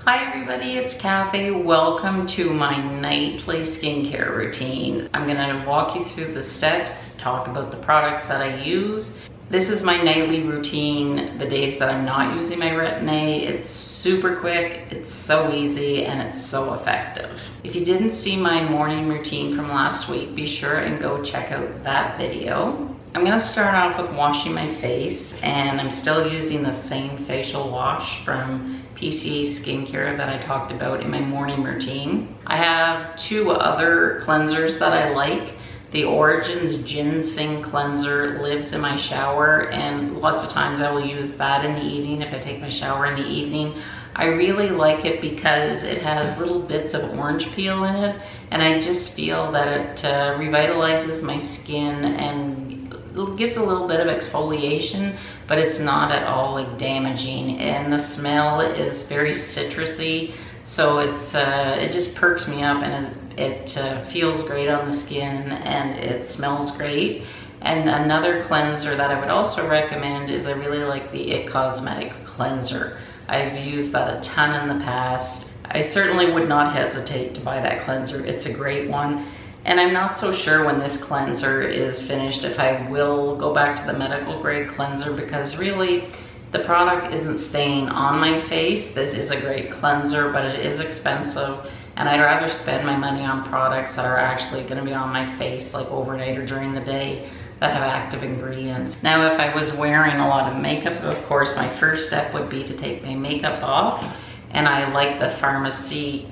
Hi everybody, it's Cathy. Welcome to my nightly skincare routine. I'm gonna walk you through the steps, talk about the products that I use. This is my nightly routine, the days that I'm not using my Retinol. It's super quick, it's so easy, and it's so effective. If you didn't see my morning routine from last week, be sure and go check out that video. I'm gonna start off with washing my face, and I'm still using the same facial wash from PCA Skincare that I talked about in my morning routine. I have two other cleansers that I like. The Origins Ginseng Cleanser lives in my shower, and lots of times I will use that in the evening if I take my shower in the evening. I really like it because it has little bits of orange peel in it, and I just feel that it revitalizes my skin and it gives a little bit of exfoliation, but it's not at all like damaging, and the smell is very citrusy, so it just perks me up, and it feels great on the skin, and it smells great. And another cleanser that I would also recommend is I really like the It Cosmetics cleanser. I've used that a ton in the past. I certainly would not hesitate to buy that cleanser. It's a great one. And I'm not so sure when this cleanser is finished if I will go back to the medical grade cleanser, because really the product isn't staying on my face. This is a great cleanser, but it is expensive, and I'd rather spend my money on products that are actually going to be on my face like overnight or during the day that have active ingredients. Now, if I was wearing a lot of makeup, of course my first step would be to take my makeup off. And I like the Farmacy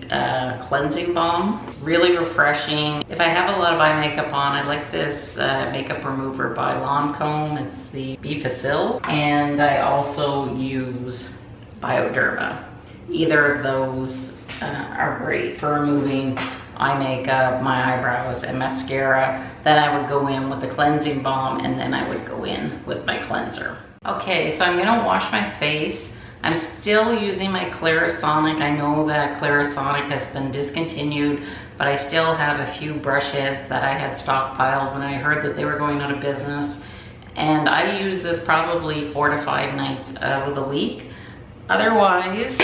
cleansing balm. It's really refreshing. If I have a lot of eye makeup on, I like this makeup remover by Lancome. It's the Bi Facil. And I also use Bioderma. Either of those are great for removing eye makeup, my eyebrows, and mascara. Then I would go in with the cleansing balm, and then I would go in with my cleanser. Okay, so I'm gonna wash my face. I'm still using my Clarisonic. I know that Clarisonic has been discontinued, but I still have a few brush heads that I had stockpiled when I heard that they were going out of business. And I use this probably 4 to 5 nights out of the week. Otherwise,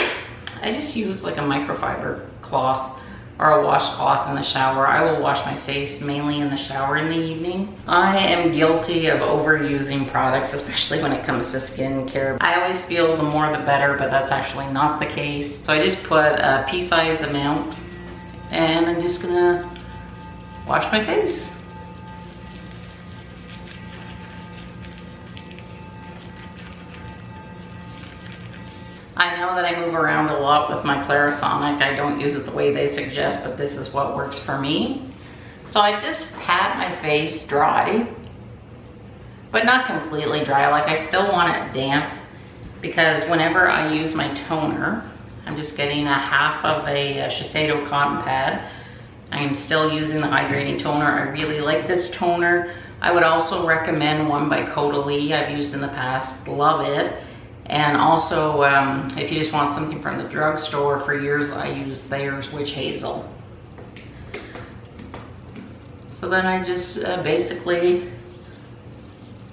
I just use like a microfiber cloth or a washcloth in the shower. I will wash my face mainly in the shower in the evening. I am guilty of overusing products, especially when it comes to skincare. I always feel the more the better, but that's actually not the case. So I just put a pea-sized amount, and I'm just gonna wash my face. I know that I move around a lot with my Clarisonic. I don't use it the way they suggest, but this is what works for me. So I just pat my face dry, but not completely dry. Like, I still want it damp, because whenever I use my toner, I'm just getting a half of a Shiseido cotton pad. I'm still using the Hydrating Toner. I really like this toner. I would also recommend one by Caudalie. I've used in the past, love it. And also, if you just want something from the drugstore, for years I used Thayers Witch Hazel. So then I just basically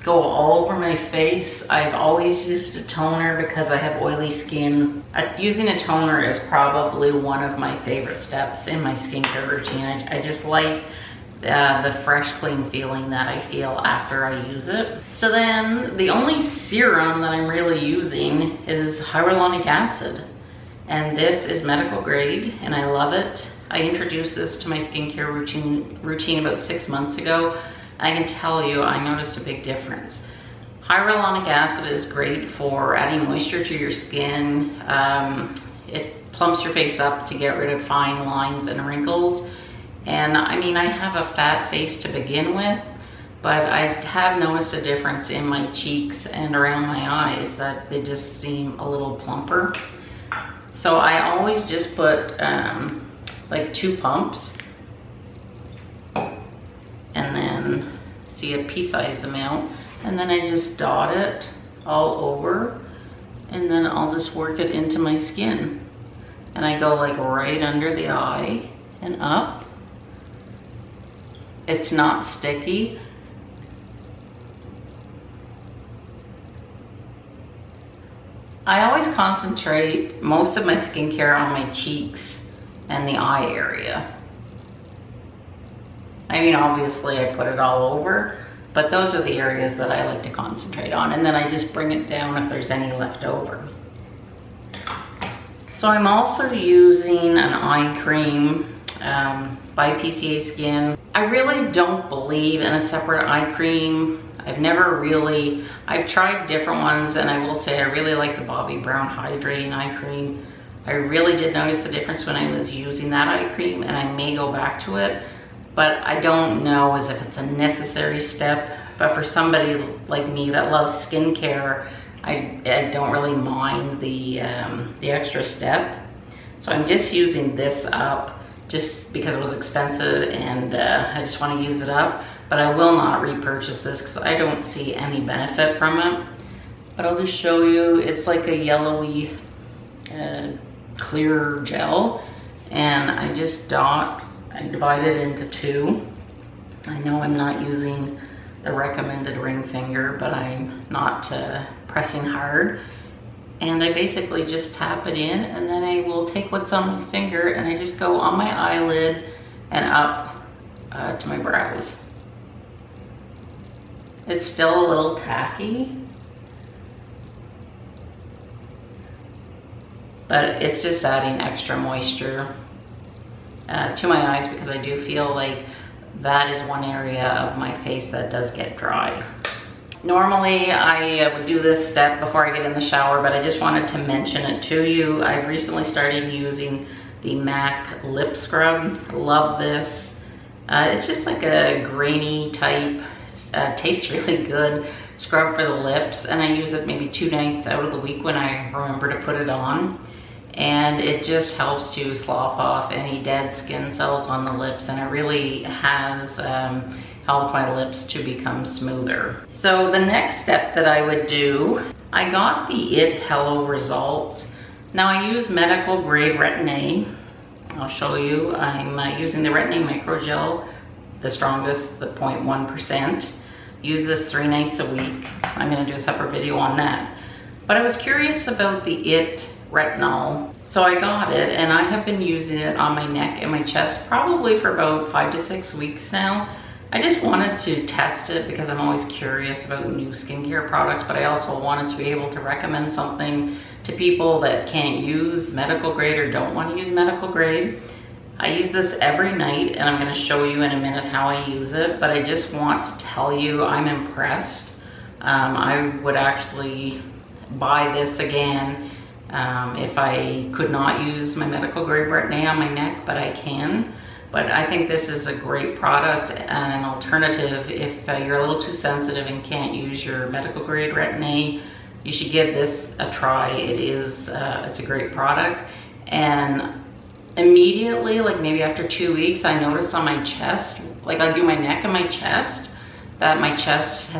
go all over my face. I've always used a toner because I have oily skin. Using a toner is probably one of my favorite steps in my skincare routine. I just like the fresh, clean feeling that I feel after I use it. So then the only serum that I'm really using is Hyaluronic Acid. And this is medical grade, and I love it. I introduced this to my skincare routine about 6 months ago. I can tell you, I noticed a big difference. Hyaluronic acid is great for adding moisture to your skin. It plumps your face up to get rid of fine lines and wrinkles. And I mean, I have a fat face to begin with, but I have noticed a difference in my cheeks and around my eyes, that they just seem a little plumper. So I always just put like 2 pumps, and then see a pea-sized amount, and then I just dot it all over, and then I'll just work it into my skin. And I go like right under the eye and up. It's not sticky. I always concentrate most of my skincare on my cheeks and the eye area. I mean, obviously I put it all over, but those are the areas that I like to concentrate on, and then I just bring it down if there's any left over. So I'm also using an eye cream by PCA Skin. I really don't believe in a separate eye cream. I've tried different ones, and I will say I really like the Bobbi Brown Hydrating Eye Cream. I really did notice the difference when I was using that eye cream, and I may go back to it, but I don't know as if it's a necessary step. But for somebody like me that loves skincare, I don't really mind the extra step. So I'm just using this up just because it was expensive, and I just want to use it up. But I will not repurchase this because I don't see any benefit from it. But I'll just show you, it's like a yellowy clear gel, and I divide it into two. I know I'm not using the recommended ring finger, but I'm not pressing hard. And I basically just tap it in, and then I will take what's on my finger and I just go on my eyelid and up to my brows. It's still a little tacky, but it's just adding extra moisture to my eyes, because I do feel like that is one area of my face that does get dry. Normally I would do this step before I get in the shower, but I just wanted to mention it to you. I've recently started using the MAC Lip Scrub. Love this. It's just like a grainy type, tastes really good scrub for the lips, and I use it maybe 2 nights out of the week when I remember to put it on. And it just helps to slough off any dead skin cells on the lips, and it really has helped my lips to become smoother. So the next step that I would do, I got the IT Hello results. Now I use medical grade Retinol. I'll show you. I'm using the Retinol Micro Gel, the strongest, the 0.1%. Use this 3 nights a week. I'm gonna do a separate video on that. But I was curious about the IT Retinol, so I got it, and I have been using it on my neck and my chest probably for about 5 to 6 weeks now. I just wanted to test it because I'm always curious about new skincare products, but I also wanted to be able to recommend something to people that can't use medical grade or don't want to use medical grade. I use this every night, and I'm going to show you in a minute how I use it, but I just want to tell you I'm impressed. I would actually buy this again if I could not use my medical grade Retinol on my neck, but I can. But I think this is a great product and an alternative if you're a little too sensitive and can't use your medical grade Retinol. You should give this a try. It's a great product. And immediately, like maybe after 2 weeks, I noticed on my chest, like I do my neck and my chest, that my chest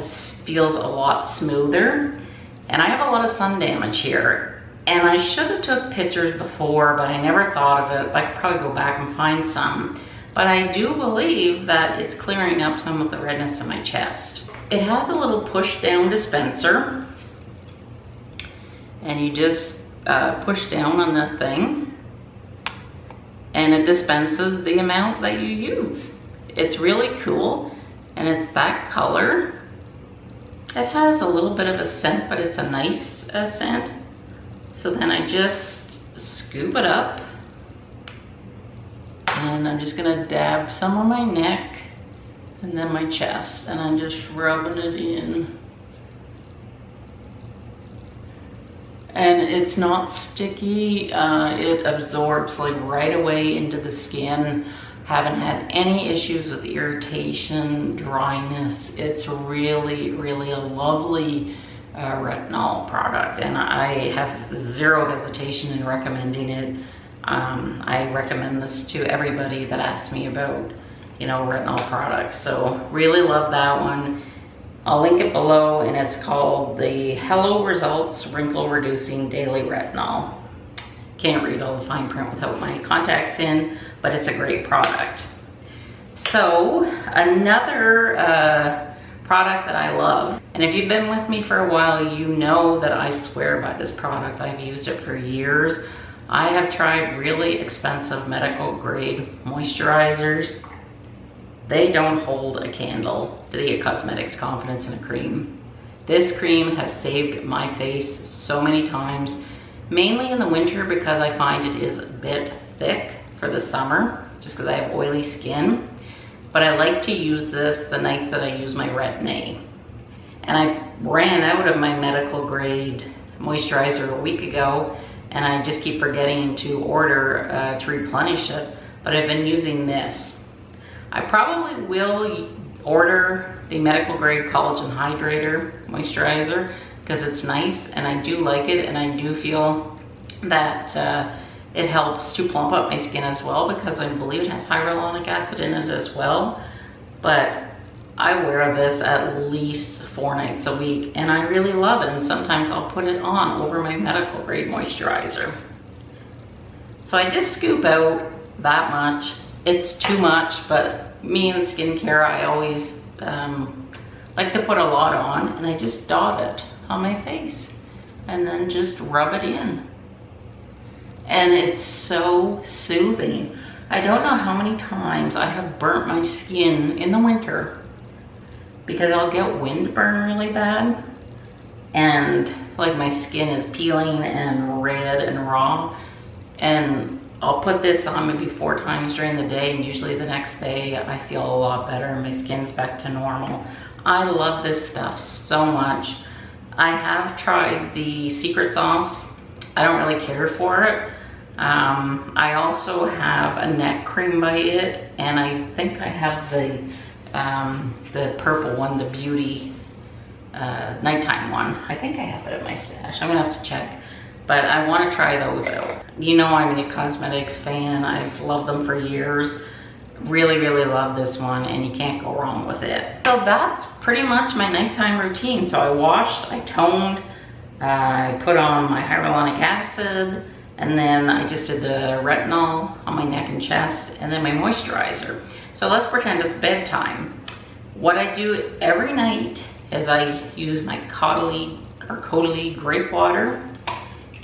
feels a lot smoother. And I have a lot of sun damage here. And I should have took pictures before, but I never thought of it. I could probably go back and find some. But I do believe that it's clearing up some of the redness in my chest. It has a little push down dispenser. And you just push down on the thing. And it dispenses the amount that you use. It's really cool. And it's that color. It has a little bit of a scent, but it's a nice scent. So then I just scoop it up, and I'm just gonna dab some on my neck and then my chest, and I'm just rubbing it in. And it's not sticky, it absorbs like right away into the skin. Haven't had any issues with irritation, dryness. It's really, really a lovely retinol product, and I have zero hesitation in recommending it. I recommend this to everybody that asks me about, retinol products. So really love that one. I'll link it below, and it's called the Hello Results Wrinkle Reducing Daily Retinol. Can't read all the fine print without my contacts in, but it's a great product. So another product that I love. And if you've been with me for a while, you know that I swear by this product. I've used it for years. I have tried really expensive medical grade moisturizers. They don't hold a candle to the Cosmetics Confidence in a Cream. This cream has saved my face so many times, mainly in the winter because I find it is a bit thick for the summer, just because I have oily skin. But I like to use this the nights that I use my Retinol. And I ran out of my medical grade moisturizer a week ago, and I just keep forgetting to order to replenish it, but I've been using this. I probably will order the medical grade Collagen Hydrator moisturizer because it's nice and I do like it, and I do feel that it helps to plump up my skin as well because I believe it has hyaluronic acid in it as well. But I wear this at least 4 nights a week and I really love it, and sometimes I'll put it on over my medical grade moisturizer. So I just scoop out that much. It's too much, but me in skincare, I always like to put a lot on, and I just dot it on my face and then just rub it in. And it's so soothing. I don't know how many times I have burnt my skin in the winter because I'll get windburn really bad and like my skin is peeling and red and raw, and I'll put this on maybe 4 times during the day, and usually the next day I feel a lot better and my skin's back to normal. I love this stuff so much. I have tried the secret sauce. I don't really care for it. I also have a neck cream by it, and I think I have the purple one, the beauty nighttime one. I think I have it at my stash. I'm gonna have to check, but I want to try those out. You know, I'm a cosmetics fan. I've loved them for years. Really, really love this one, and you can't go wrong with it. So that's pretty much my nighttime routine. So I washed, I toned, I put on my hyaluronic acid, and then I just did the retinol on my neck and chest, and then my moisturizer. So let's pretend it's bedtime. What I do every night is I use my Caudalie grape water,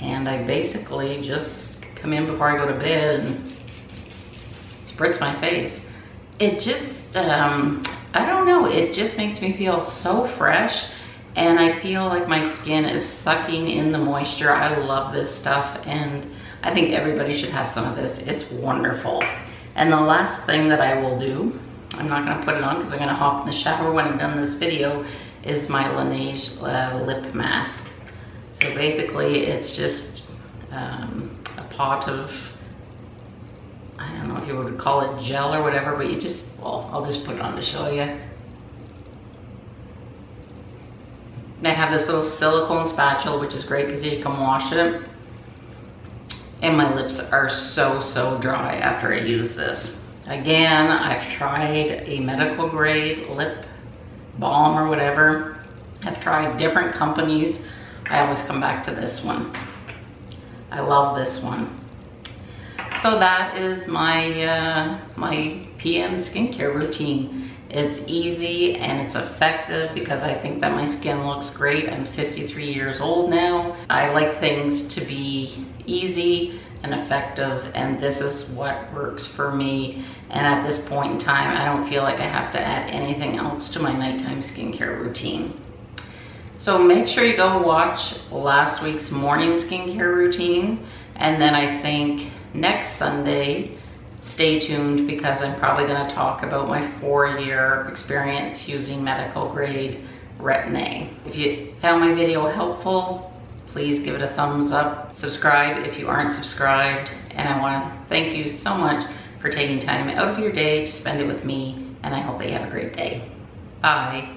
and I basically just come in before I go to bed and spritz my face. It just, I don't know, it just makes me feel so fresh, and I feel like my skin is sucking in the moisture. I love this stuff, and I think everybody should have some of this. It's wonderful. And the last thing that I will do, I'm not gonna put it on because I'm gonna hop in the shower when I'm done this video, is my Laneige Lip Mask. So basically it's just a pot of, I don't know if you would call it gel or whatever, but you just, well, I'll just put it on to show you. I have this little silicone spatula, which is great because you can wash it. And my lips are so dry after I use this. Again, I've tried a medical grade lip balm or whatever. I've tried different companies. I always come back to this one. I love this one. So that is my my PM skincare routine. It's easy and it's effective because I think that my skin looks great. I'm 53 years old now. I like things to be easy and effective, and this is what works for me. And at this point in time, I don't feel like I have to add anything else to my nighttime skincare routine. So make sure you go watch last week's morning skincare routine, and then I think next Sunday, stay tuned because I'm probably going to talk about my 4-year experience using medical grade Retinol. If you found my video helpful, please give it a thumbs up. Subscribe if you aren't subscribed. And I want to thank you so much for taking time out of your day to spend it with me. And I hope that you have a great day. Bye.